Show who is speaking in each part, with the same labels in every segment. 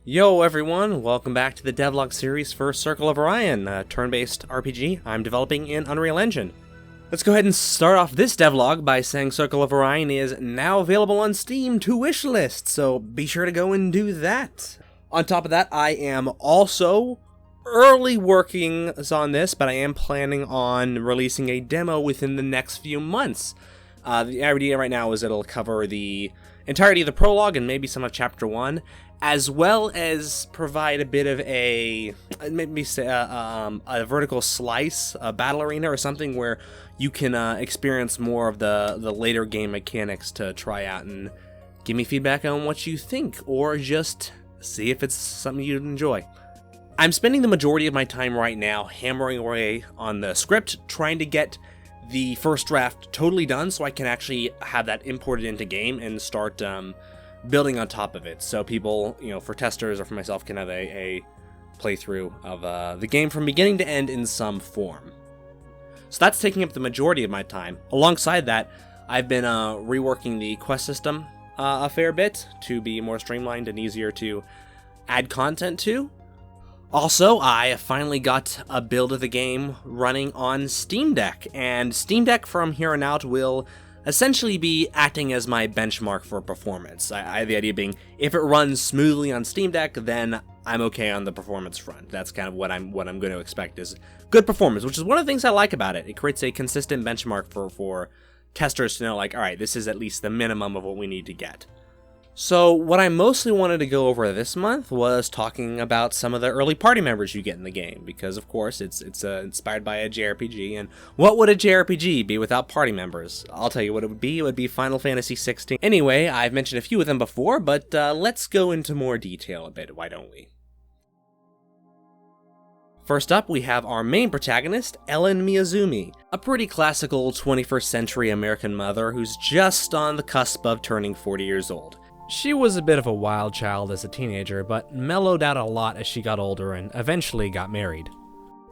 Speaker 1: Yo everyone, welcome back to the Devlog series for Circle of Orion, a turn-based RPG I'm developing in Unreal Engine. Let's go ahead and start off this devlog by saying Circle of Orion is now available on Steam to Wishlist, so be sure to go and do that. On top of that, I am also early working on this, but I am planning on releasing a demo within the next few months. The idea right now is it'll cover the entirety of the prologue and maybe some of Chapter 1, as well as provide a bit of a, maybe say a vertical slice, a battle arena or something where you can experience more of the later game mechanics to try out and give me feedback on what you think, or just see if it's something you'd enjoy. I'm spending the majority of my time right now hammering away on the script, trying to get the first draft totally done so I can actually have that imported into game and start building on top of it, so people, for testers or for myself, can have a playthrough of the game from beginning to end in some form. So that's taking up the majority of my time. Alongside that, I've been reworking the quest system a fair bit to be more streamlined and easier to add content to. Also, I finally got a build of the game running on Steam Deck, and Steam Deck from here on out will essentially be acting as my benchmark for performance. The idea being, if it runs smoothly on Steam Deck, then I'm okay on the performance front. That's kind of what I'm going to expect, is good performance, which is one of the things I like about it. It creates a consistent benchmark for testers to know, like, alright, this is at least the minimum of what we need to get. So what I mostly wanted to go over this month was talking about some of the early party members you get in the game, because of course it's inspired by a JRPG, and what would a JRPG be without party members? I'll tell you what it would be Final Fantasy 16. Anyway, I've mentioned a few of them before, but let's go into more detail a bit, why don't we? First up, we have our main protagonist, Ellen Miyazumi, a pretty classical 21st century American mother who's just on the cusp of turning 40 years old. She was a bit of a wild child as a teenager, but mellowed out a lot as she got older and eventually got married.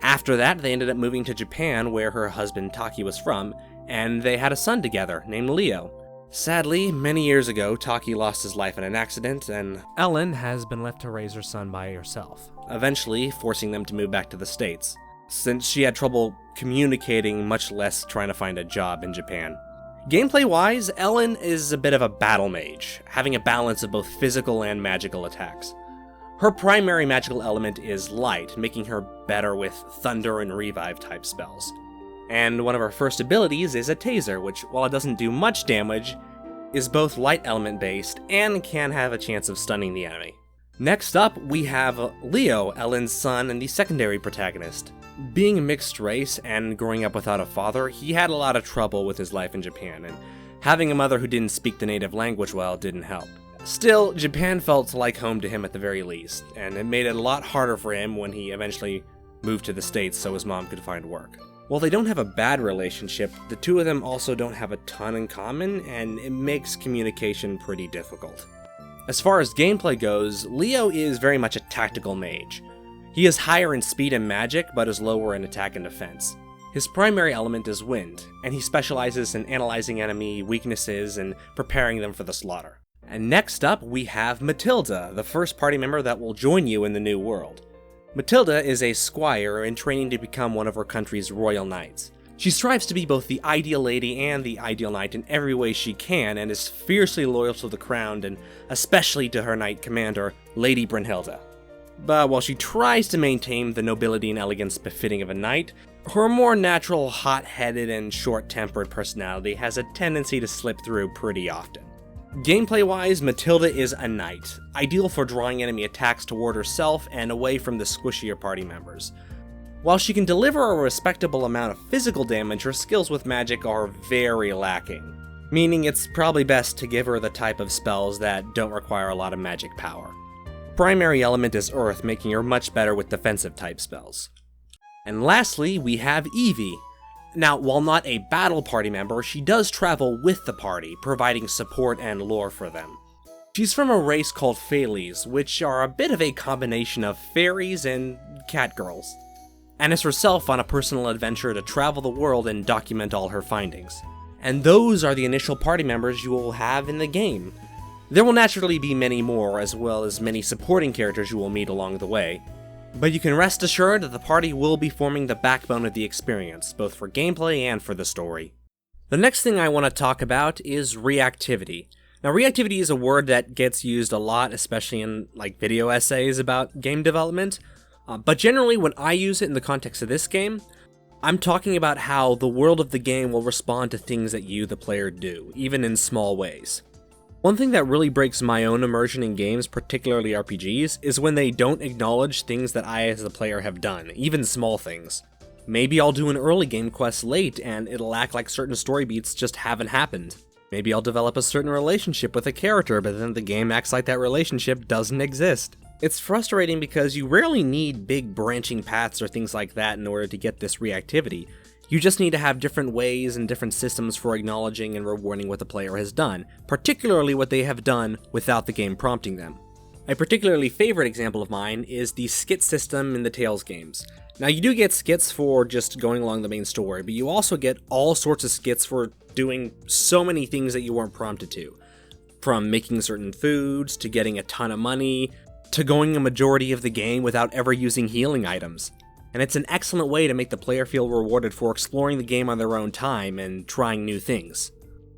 Speaker 1: After that, they ended up moving to Japan, where her husband Taki was from, and they had a son together named Leo. Sadly, many years ago, Taki lost his life in an accident, and Ellen has been left to raise her son by herself, eventually forcing them to move back to the States, since she had trouble communicating, much less trying to find a job in Japan. Gameplay-wise, Ellen is a bit of a battle mage, having a balance of both physical and magical attacks. Her primary magical element is light, making her better with thunder and revive type spells. And one of her first abilities is a taser, which, while it doesn't do much damage, is both light element based and can have a chance of stunning the enemy. Next up, we have Leo, Ellen's son and the secondary protagonist. Being a mixed race and growing up without a father, he had a lot of trouble with his life in Japan, and having a mother who didn't speak the native language well didn't help. Still, Japan felt like home to him at the very least, and it made it a lot harder for him when he eventually moved to the States so his mom could find work. While they don't have a bad relationship, the two of them also don't have a ton in common, and it makes communication pretty difficult. As far as gameplay goes, Leo is very much a tactical mage. He is higher in speed and magic, but is lower in attack and defense. His primary element is wind, and he specializes in analyzing enemy weaknesses and preparing them for the slaughter. And next up, we have Matilda, the first party member that will join you in the new world. Matilda is a squire in training to become one of her country's royal knights. She strives to be both the ideal lady and the ideal knight in every way she can, and is fiercely loyal to the crown, and especially to her knight commander, Lady Brynhilda. But while she tries to maintain the nobility and elegance befitting of a knight, her more natural, hot-headed, and short-tempered personality has a tendency to slip through pretty often. Gameplay-wise, Matilda is a knight, ideal for drawing enemy attacks toward herself and away from the squishier party members. While she can deliver a respectable amount of physical damage, her skills with magic are very lacking, meaning it's probably best to give her the type of spells that don't require a lot of magic power. Primary element is earth, making her much better with defensive type spells. And lastly, we have Evie. Now, while not a battle party member, she does travel with the party, providing support and lore for them. She's from a race called Fairies, which are a bit of a combination of fairies and catgirls, and is herself on a personal adventure to travel the world and document all her findings. And those are the initial party members you will have in the game. There will naturally be many more, as well as many supporting characters you will meet along the way, but you can rest assured that the party will be forming the backbone of the experience, both for gameplay and for the story. The next thing I want to talk about is reactivity. Now, reactivity is a word that gets used a lot, especially in video essays about game development, but generally when I use it in the context of this game, I'm talking about how the world of the game will respond to things that you, the player, do, even in small ways. One thing that really breaks my own immersion in games, particularly RPGs, is when they don't acknowledge things that I as the player have done, even small things. Maybe I'll do an early game quest late and it'll act like certain story beats just haven't happened. Maybe I'll develop a certain relationship with a character, but then the game acts like that relationship doesn't exist. It's frustrating because you rarely need big branching paths or things like that in order to get this reactivity. You just need to have different ways and different systems for acknowledging and rewarding what the player has done, particularly what they have done without the game prompting them. A particularly favorite example of mine is the skit system in the Tales games. Now, you do get skits for just going along the main story, but you also get all sorts of skits for doing so many things that you weren't prompted to. From making certain foods, to getting a ton of money, to going a majority of the game without ever using healing items. And it's an excellent way to make the player feel rewarded for exploring the game on their own time and trying new things.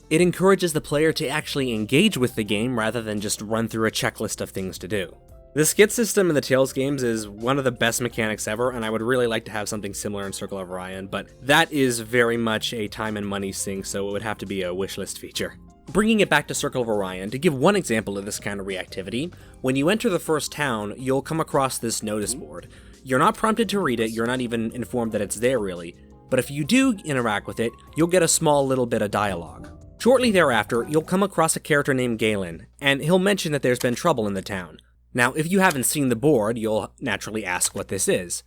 Speaker 1: It encourages the player to actually engage with the game rather than just run through a checklist of things to do. The skit system in the Tales games is one of the best mechanics ever, and I would really like to have something similar in Circle of Orion, but that is very much a time and money sink, so it would have to be a wishlist feature. Bringing it back to Circle of Orion, to give one example of this kind of reactivity, when you enter the first town, you'll come across this notice board. You're not prompted to read it, you're not even informed that it's there really, but if you do interact with it, you'll get a small little bit of dialogue. Shortly thereafter, you'll come across a character named Galen, and he'll mention that there's been trouble in the town. Now, if you haven't seen the board, you'll naturally ask what this is.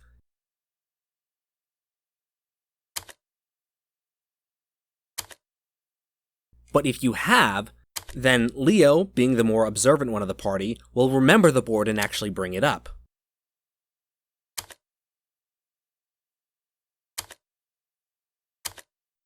Speaker 1: But if you have, then Leo, being the more observant one of the party, will remember the board and actually bring it up.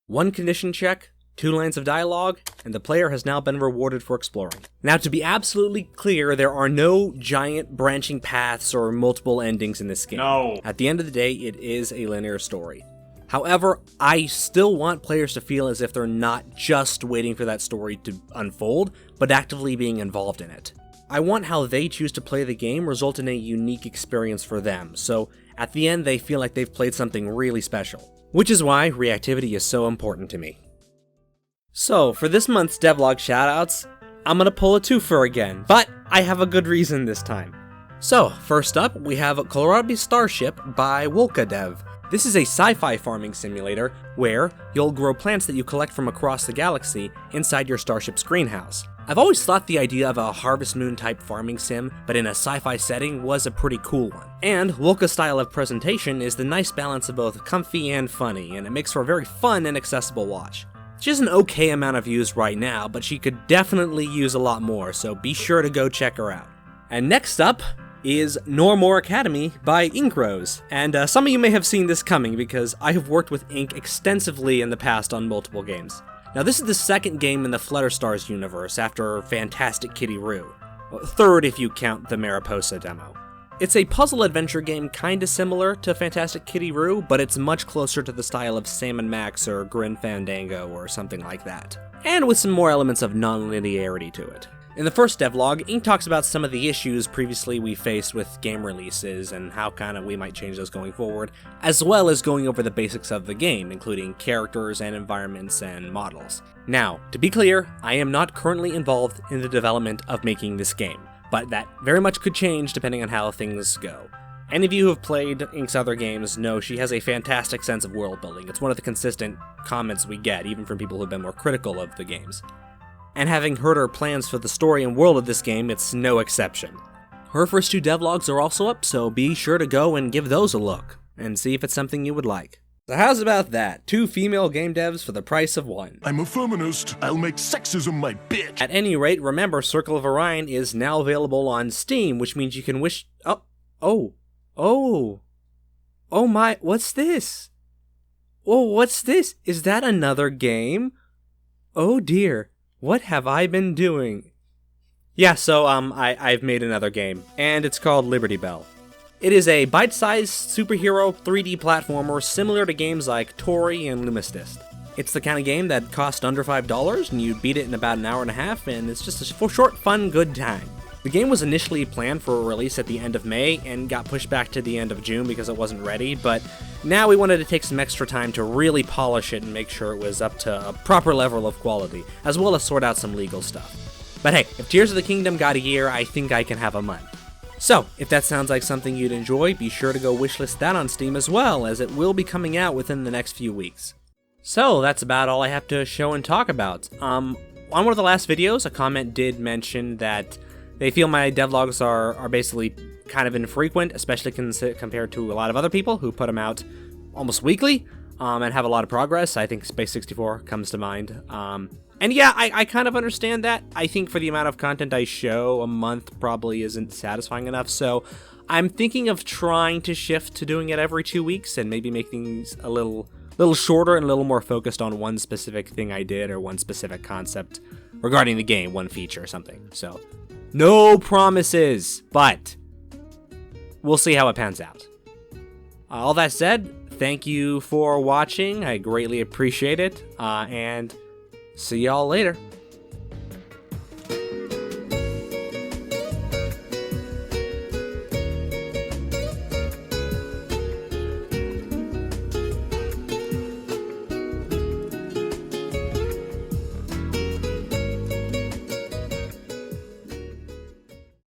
Speaker 1: One condition check, 2 lines of dialogue, and the player has now been rewarded for exploring. Now, to be absolutely clear, there are no giant branching paths or multiple endings in this game.
Speaker 2: No.
Speaker 1: At the end of the day, it is a linear story. However, I still want players to feel as if they're not just waiting for that story to unfold, but actively being involved in it. I want how they choose to play the game result in a unique experience for them, so at the end they feel like they've played something really special. Which is why reactivity is so important to me. So, for this month's Devlog Shoutouts, I'm gonna pull a twofer again, but I have a good reason this time. So, first up, we have Kohlrabi Starship by Wolka Dev. This is a sci-fi farming simulator where you'll grow plants that you collect from across the galaxy inside your starship's greenhouse. I've always thought the idea of a Harvest Moon type farming sim, but in a sci-fi setting, was a pretty cool one. And Wolka's style of presentation is the nice balance of both comfy and funny, and it makes for a very fun and accessible watch. She has an okay amount of views right now, but she could definitely use a lot more, so be sure to go check her out. And next up is No More Academy by Inkrose, and some of you may have seen this coming because I have worked with Ink extensively in the past on multiple games. Now, this is the second game in the Flutterstars universe after Fantastic Kitty Roo. Well, third if you count the Mariposa demo. It's a puzzle adventure game kinda similar to Fantastic Kitty Roo, but it's much closer to the style of Sam & Max or Grim Fandango or something like that. And with some more elements of non-linearity to it. In the first devlog, Ink talks about some of the issues previously we faced with game releases and how we might change those going forward, as well as going over the basics of the game, including characters and environments and models. Now, to be clear, I am not currently involved in the development of making this game, but that very much could change depending on how things go. Any of you who have played Ink's other games know she has a fantastic sense of world building. It's one of the consistent comments we get, even from people who have been more critical of the games. And having heard her plans for the story and world of this game, it's no exception. Her first 2 devlogs are also up, so be sure to go and give those a look, and see if it's something you would like. So how's about that? 2 female game devs for the price of 1.
Speaker 2: I'm a feminist. I'll make sexism my bitch.
Speaker 1: At any rate, remember Circle of Orion is now available on Steam, which means you can Oh my, what's this? Oh, what's this? Is that another game? Oh dear. What have I been doing? Yeah, so I've made another game, and it's called Liberty Belle. It is a bite-sized superhero 3D platformer similar to games like Tori and Wishlist. It's the kind of game that costs under $5, and you beat it in about an hour and a half, and it's just a short, fun, good time. The game was initially planned for a release at the end of May, and got pushed back to the end of June because it wasn't ready, but now we wanted to take some extra time to really polish it and make sure it was up to a proper level of quality, as well as sort out some legal stuff. But hey, if Tears of the Kingdom got a year, I think I can have a month. So, if that sounds like something you'd enjoy, be sure to go wishlist that on Steam as well, as it will be coming out within the next few weeks. So, that's about all I have to show and talk about. On one of the last videos, a comment did mention that they feel my devlogs are basically kind of infrequent, especially compared to a lot of other people who put them out almost weekly, and have a lot of progress. I think Space 64 comes to mind. And yeah, I kind of understand that. I think for the amount of content I show, a month probably isn't satisfying enough, so I'm thinking of trying to shift to doing it every 2 weeks and maybe make things a little shorter and a little more focused on one specific thing I did or one specific concept regarding the game, one feature or something. So, no promises, but we'll see how it pans out. All that said, thank you for watching. I greatly appreciate it, and see y'all later.